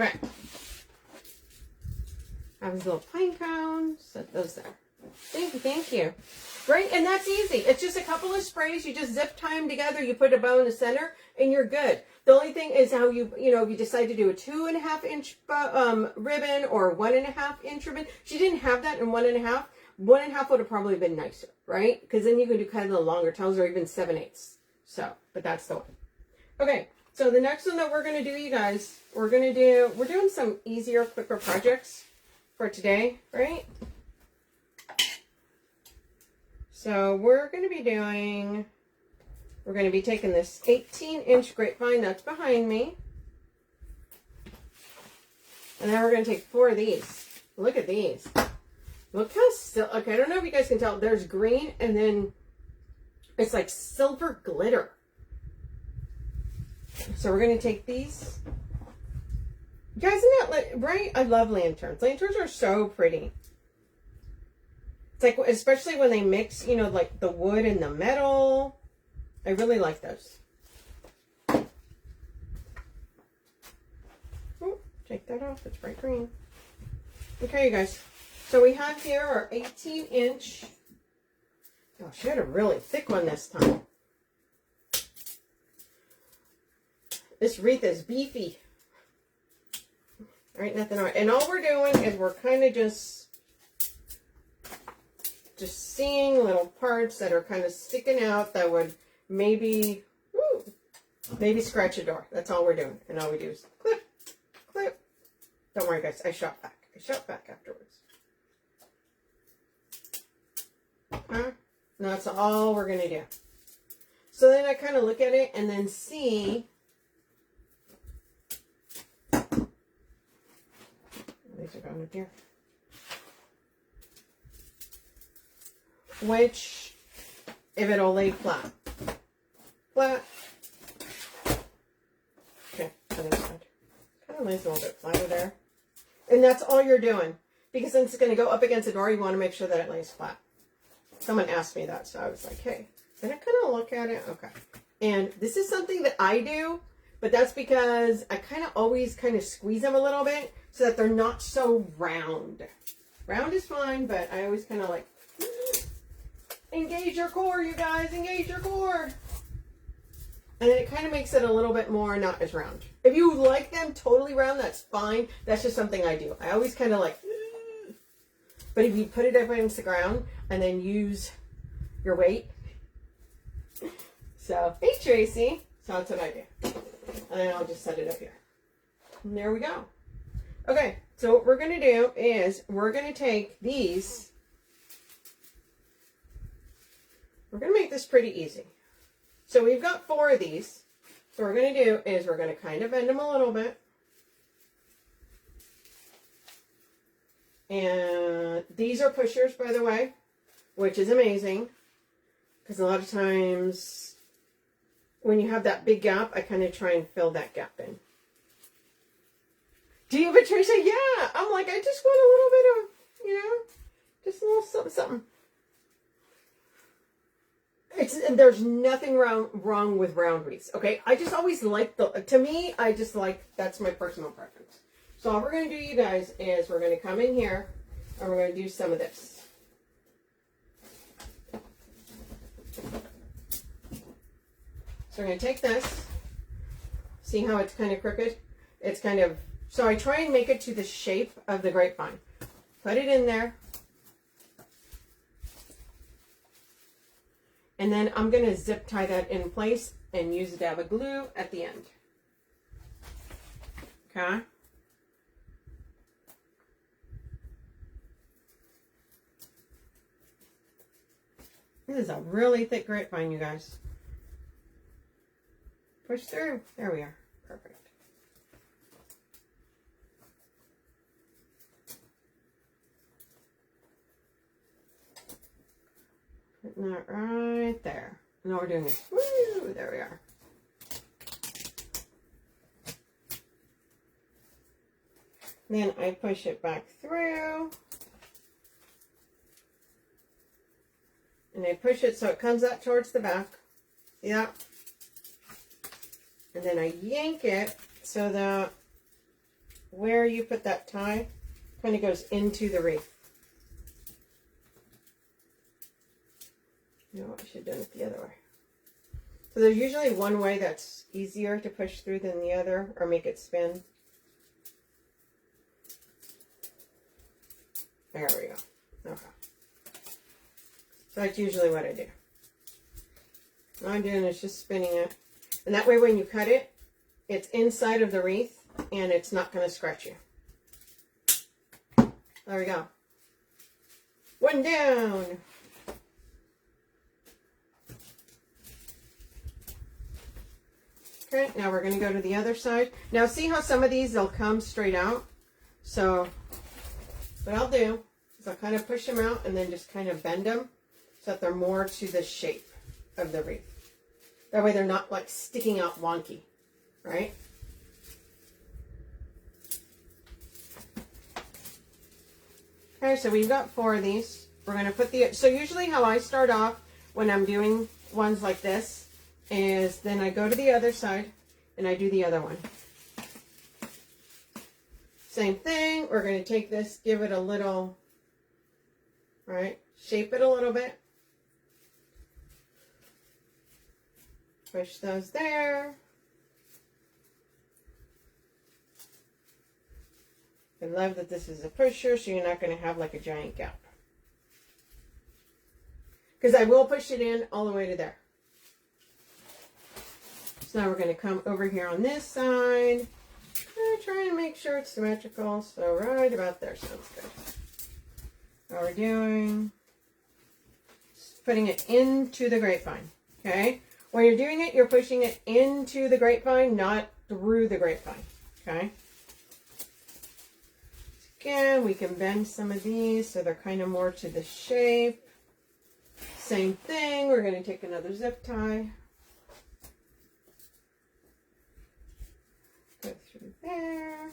Okay. Have these little pine cones. Set those there. Thank you, thank you. Right, and that's easy. It's just a couple of sprays. You just zip tie them together. You put a bow in the center, and you're good. The only thing is how you know, if you decide to do a 2.5 inch ribbon or 1.5 inch ribbon. She didn't have that in 1.5. 1.5 would have probably been nicer, right? Because then you can do kind of the longer tails or even 7/8. So, but that's the one. Okay, so the next one that we're going to do, you guys, we're doing some easier, quicker projects for today, right? So we're going to be taking this 18-inch grapevine that's behind me. And then we're going to take 4 of these. Look at these. Look how still, okay, I don't know if you guys can tell. There's green and then it's like silver glitter. So we're going to take these. You guys, isn't that like, right? I love lanterns. Lanterns are so pretty. It's like, especially when they mix, you know, like the wood and the metal. I really like those. Oh, take that off. It's bright green. Okay, you guys. So we have here our 18-inch. Oh, she had a really thick one this time. This wreath is beefy. All right, nothing on it. And all we're doing is we're kind of just seeing little parts that are kind of sticking out that would maybe scratch a door. That's all we're doing. And all we do is clip, clip. Don't worry, guys. I shot back. I shot back afterwards. Huh? No, that's all we're going to do. So then I kind of look at it and then see. These are going up here. Which, if it'll lay flat. Flat. Okay, other side. Kind of lays a little bit flatter there. And that's all you're doing. Because since it's going to go up against the door, you want to make sure that it lays flat. Someone asked me that, so I was like, hey, then I kind of look at it. Okay. And this is something that I do, but that's because I kind of always kind of squeeze them a little bit so that they're not so round. Round is fine, but I always kind of like, engage your core, you guys, engage your core. And then it kind of makes it a little bit more not as round. If you like them totally round, that's fine. That's just something I do. I always kind of like, but if you put it up against the ground and then use your weight. So, hey Tracy. So that's what I do. And then I'll just set it up here. And there we go. Okay, so what we're going to do is we're going to take these. We're going to make this pretty easy. So we've got 4 of these. So what we're going to do is we're going to kind of bend them a little bit. And these are pushers, by the way, which is amazing. Because a lot of times when you have that big gap, I kind of try and fill that gap in. Do you, Patricia? Yeah. I'm like, I just want a little bit of, you know, just a little something, something. There's nothing wrong with round wreaths, okay? I just always like to me, I just like, that's my personal preference. So all we're going to do, you guys, is we're going to come in here and we're going to do some of this. So we're going to take this. See how it's kind of crooked? It's kind of, so I try and make it to the shape of the grapevine. Put it in there. And then I'm going to zip tie that in place and use a dab of glue at the end. Okay. This is a really thick grapevine, you guys. Push through. There we are. Perfect. Putting that right there. Now we're doing this. Woo! There we are. Then I push it back through. And I push it so it comes out towards the back. See that? And then I yank it so that where you put that tie kind of goes into the wreath. No, I should have done it the other way. So there's usually one way that's easier to push through than the other, or make it spin. There we go. Okay. So that's usually what I do. All I'm doing is just spinning it. And that way when you cut it, it's inside of the wreath and it's not going to scratch you. There we go. One down. Okay, now we're going to go to the other side. Now see how some of these, they'll come straight out. So what I'll do is I'll kind of push them out and then just kind of bend them so that they're more to the shape of the wreath. That way they're not like sticking out wonky, right? Okay, so we've got 4 of these. We're going to put the, so usually how I start off when I'm doing ones like this is then I go to the other side and I do the other one. Same thing. We're going to take this, give it a little, right? Shape it a little bit. Push those there. I love that this is a pusher, so you're not going to have like a giant gap. Because I will push it in all the way to there. So now we're going to come over here on this side. Try and make sure it's symmetrical. So right about there sounds good. How we're doing. Just putting it into the grapevine. Okay. When you're doing it, you're pushing it into the grapevine, not through the grapevine. Okay. Again, we can bend some of these so they're kind of more to the shape. Same thing. We're going to take another zip tie. Go through there.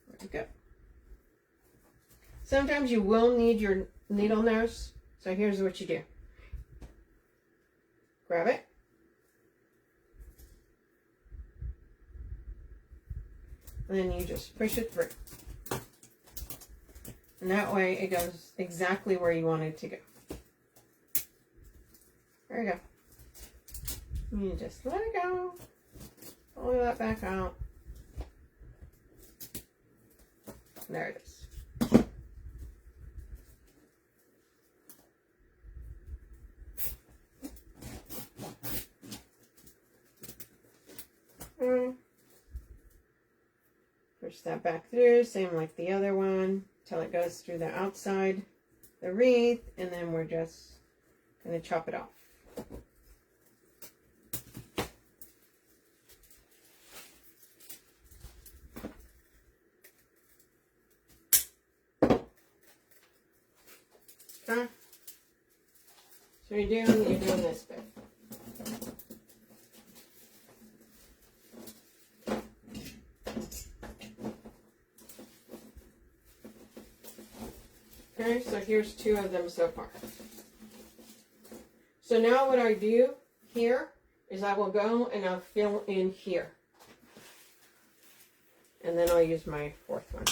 There we go. Sometimes you will need your needle nose. So here's what you do. Grab it. And then you just push it through. And that way it goes exactly where you want it to go. There you go. And you just let it go. Pull that back out. There it is. Push that back through, same like the other one, till it goes through the outside, the wreath, and then we're just going to chop it off. Okay. So you're doing this bit. Okay, so here's 2 of them so far. So now what I do here is I will go and I'll fill in here. And then I'll use my 4th one.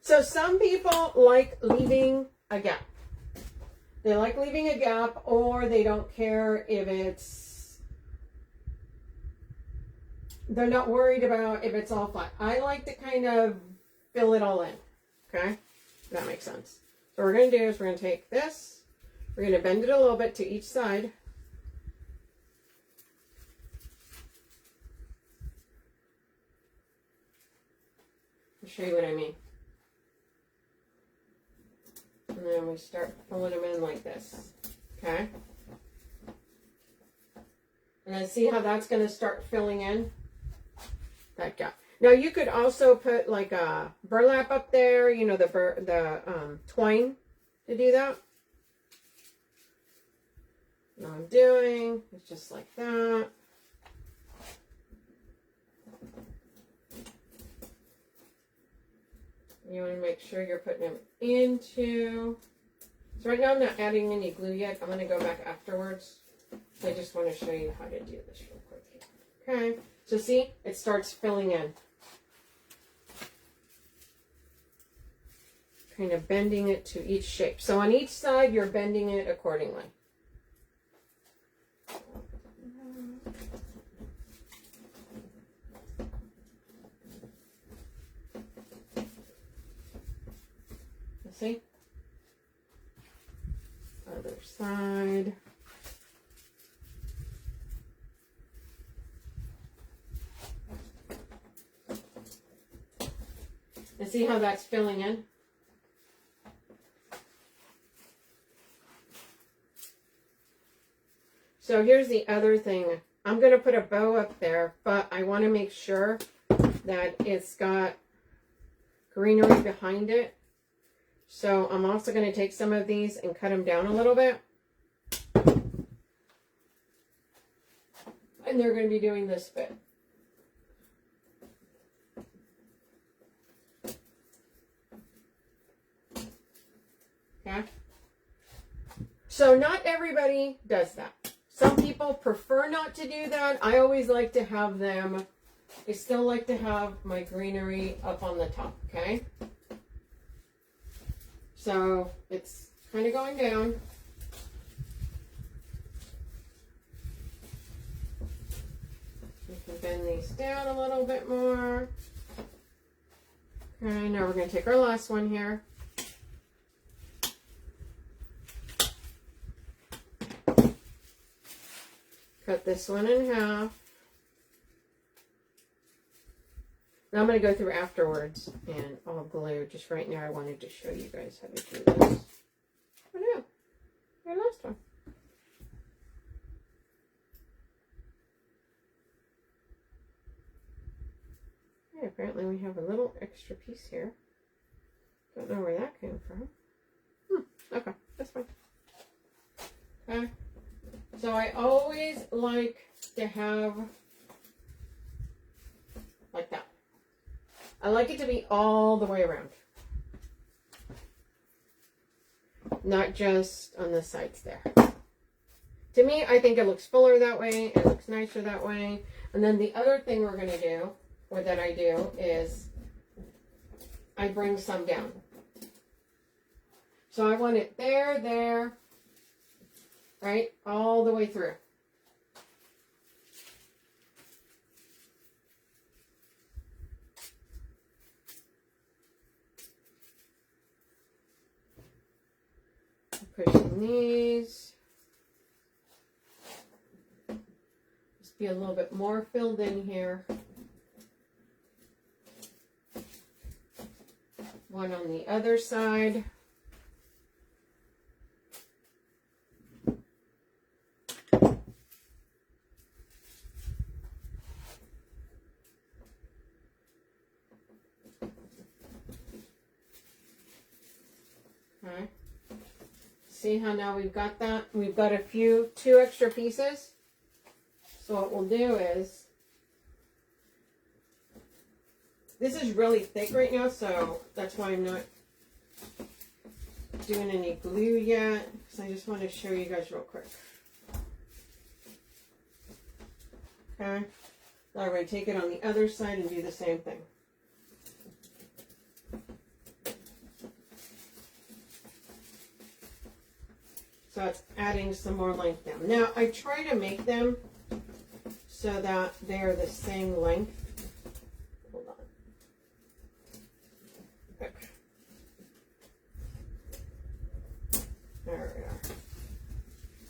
So some people like leaving a gap. They like leaving a gap, or they don't care if it's, they're not worried about if it's all flat. I like to kind of fill it all in. Okay? That makes sense. So what we're going to do is we're going to take this, we're going to bend it a little bit to each side. I'll show you what I mean. And then we start pulling them in like this. Okay? And then see how that's going to start filling in that gap. Now you could also put like a burlap up there, you know, the twine to do that. What I'm doing is just like that. You want to make sure you're putting them into So right now I'm not adding any glue yet. I'm going to go back afterwards. I just want to show you how to do this real quick. Okay, so see, it starts filling in. Kind of bending it to each shape. So on each side, you're bending it accordingly. See? Other side. And see how that's filling in? So here's the other thing. I'm going to put a bow up there, but I want to make sure that it's got greenery behind it. So I'm also going to take some of these and cut them down a little bit. And they're going to be doing this bit. Okay. So not everybody does that. Some people prefer not to do that. I always like to have them, I still like to have my greenery up on the top, okay? So it's kind of going down. We can bend these down a little bit more. Okay, now we're going to take our last one here. Cut this one in half. Now I'm going to go through afterwards and I'll glue. Just right now I wanted to show you guys how to do this. Oh no, your last one. Okay, apparently we have a little extra piece here. Don't know where that came from. Okay, that's fine. Okay. So I always like to have like that. I like it to be all the way around. Not just on the sides there. To me, I think it looks fuller that way. It looks nicer that way. And then the other thing we're going to do, or that I do, is I bring some down. So I want it there, right? All the way through. Pushing these. Just be a little bit more filled in here. One on the other side. Okay. See how now we've got that? We've got two extra pieces. So what we'll do is, this is really thick right now, so that's why I'm not doing any glue yet, because I just want to show you guys real quick. Okay. Now we're going to take it on the other side and do the same thing. So it's adding some more length down. Now I try to make them so that they're the same length. Hold on. Okay. There we are.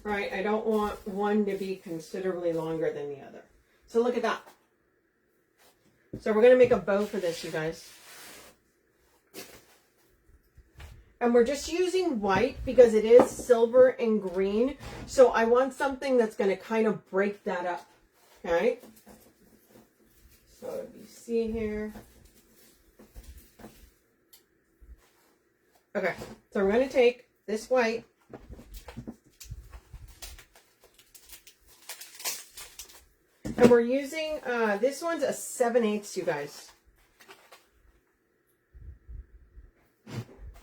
All right, I don't want one to be considerably longer than the other. So look at that. So we're going to make a bow for this, you guys. And we're just using white because it is silver and green. So I want something that's going to kind of break that up. Okay. So you see here. Okay. So we're going to take this white. And we're using, this one's a 7/8, you guys.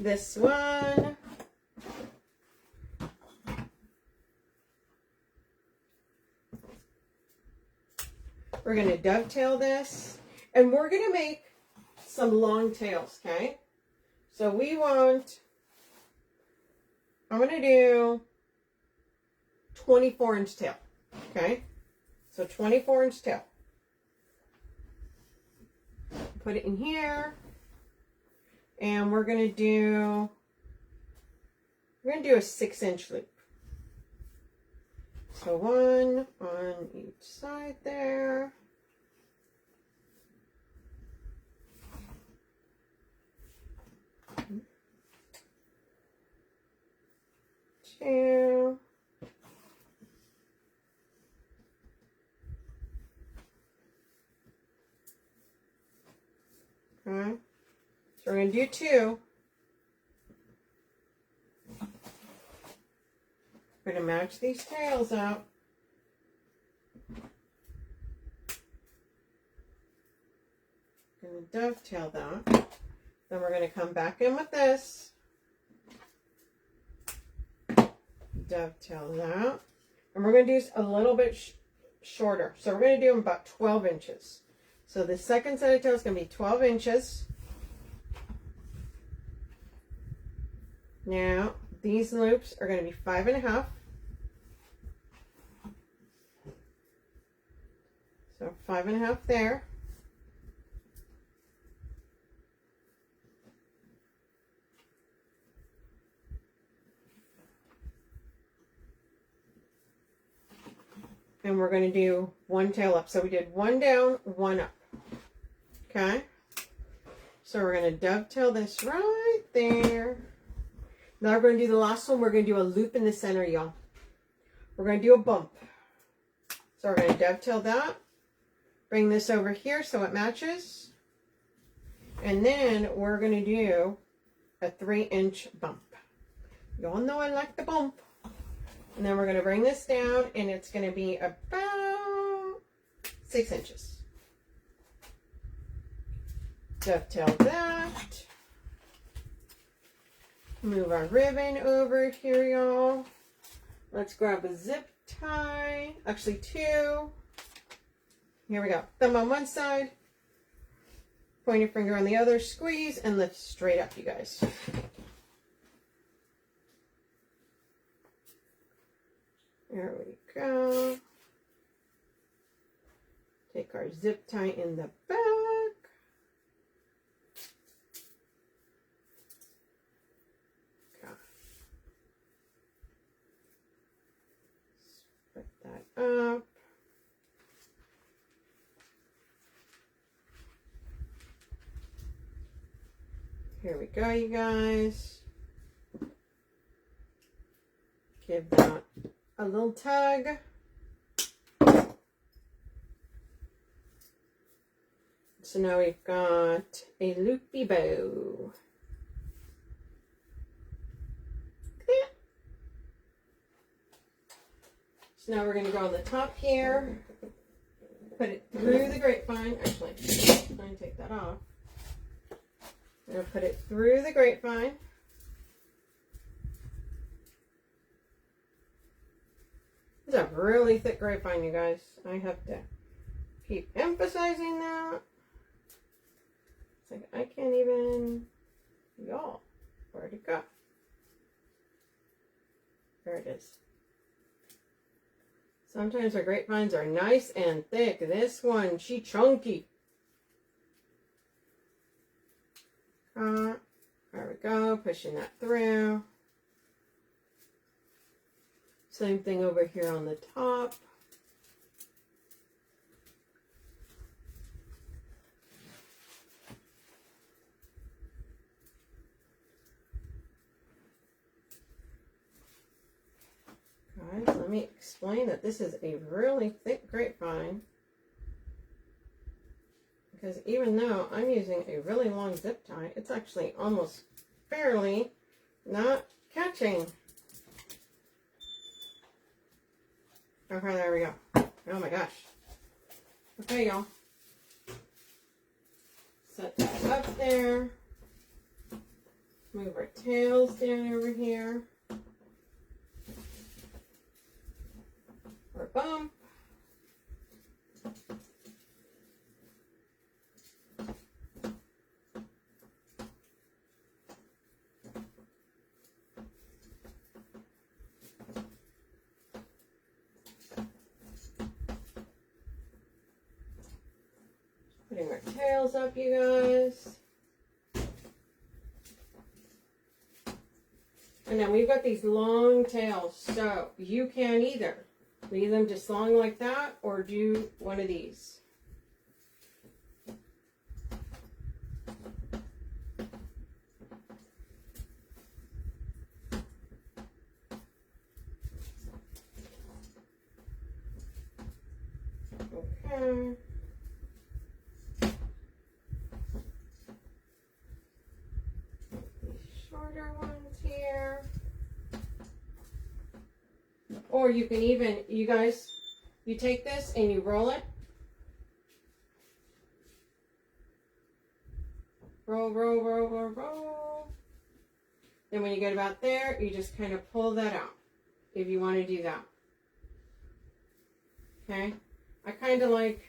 This one We're going to dovetail this, and we're going to make some long tails, okay? So I'm going to do 24-inch tail, okay? So 24-inch tail. Put it in here, and we're going to do a 6-inch loop. So one on each side there. Two. Okay. So we're going to do 2. We're going to match these tails up. Going to dovetail that. Then we're going to come back in with this. Dovetail that. And we're going to do a little bit shorter. So we're going to do them about 12 inches. So the second set of tails is going to be 12 inches. Now, these loops are going to be 5.5. So 5.5 there. And we're going to do 1 tail up. So we did 1 down, 1 up. Okay? So we're going to dovetail this right there. Now we're going to do the last one. We're going to do a loop in the center, y'all. We're going to do a bump. So we're going to dovetail that. Bring this over here so it matches. And then we're going to do a 3-inch bump. Y'all know I like the bump. And then we're going to bring this down, and it's going to be about 6 inches. Dovetail that. Move our ribbon over here, y'all. Let's grab a zip tie. Actually, 2. Here we go. Thumb on one side. Pointer finger on the other. Squeeze and lift straight up, you guys. There we go. Take our zip tie in the back. Okay. Put that up. Here we go, you guys. Give that a little tug. So now we've got a loopy bow. So now we're going to go on the top here, put it through the grapevine. Actually, I'm going to take that off. I'm going to put it through the grapevine. It's a really thick grapevine, you guys. I have to keep emphasizing that. It's like I can't even, y'all, where'd it go? There it is. Sometimes our grapevines are nice and thick. This one, she chunky. There we go, pushing that through. Same thing over here on the top. Guys, let me explain that this is a really thick grapevine. Because even though I'm using a really long zip tie, it's actually almost barely not catching. Okay, there we go. Oh my gosh. Okay, y'all. Set that up there. Move our tails down over here. Our bump. Putting our tails up, you guys. And then we've got these long tails, so you can either leave them just long like that or do one of these. Okay. Shorter ones here. Or you can even, you guys, you take this and you roll it. Roll, roll, roll, roll, roll. Then when you get about there, you just kind of pull that out if you want to do that. Okay? I kind of like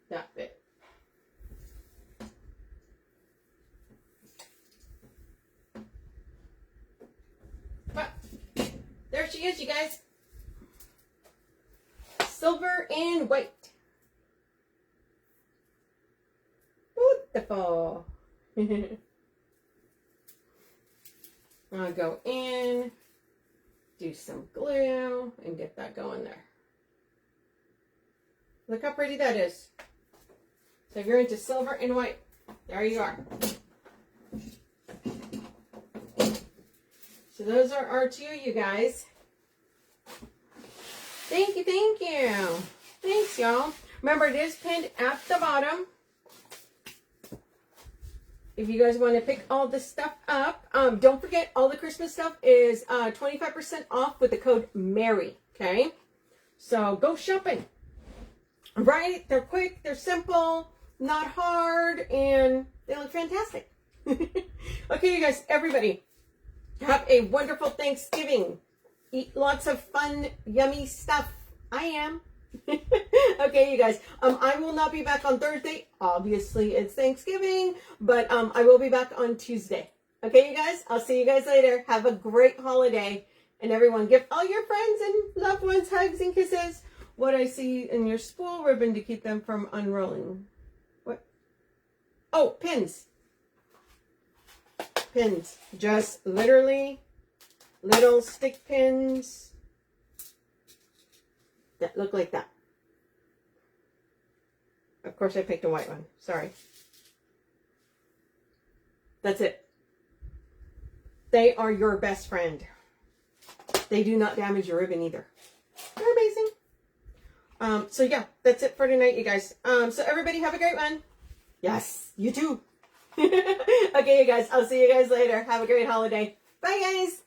that bit. But there she is, you guys. Silver and white. Beautiful. I'll go in, do some glue, and get that going there. Look how pretty that is. So if you're into silver and white, there you are. So those are our two, you guys. Thank you, thank you. Thanks, y'all. Remember, it is pinned at the bottom. If you guys want to pick all this stuff up, don't forget all the Christmas stuff is 25% off with the code MARY, okay? So go shopping. Right? They're quick, they're simple, not hard, and they look fantastic. Okay, you guys, everybody, have a wonderful Thanksgiving. Eat lots of fun, yummy stuff. I am. Okay, you guys, I will not be back on Thursday. Obviously, it's Thanksgiving, but I will be back on Tuesday. Okay, you guys, I'll see you guys later. Have a great holiday. And everyone, give all your friends and loved ones hugs and kisses. What I see in your spool ribbon to keep them from unrolling. What? Oh, pins. Pins. Just literally little stick pins that look like that. Of course, I picked a white one. Sorry. That's it. They are your best friend. They do not damage your ribbon either. They're amazing. So yeah, that's it for tonight, you guys. So everybody have a great one. Yes, you too. Okay, you guys, I'll see you guys later. Have a great holiday. Bye, guys.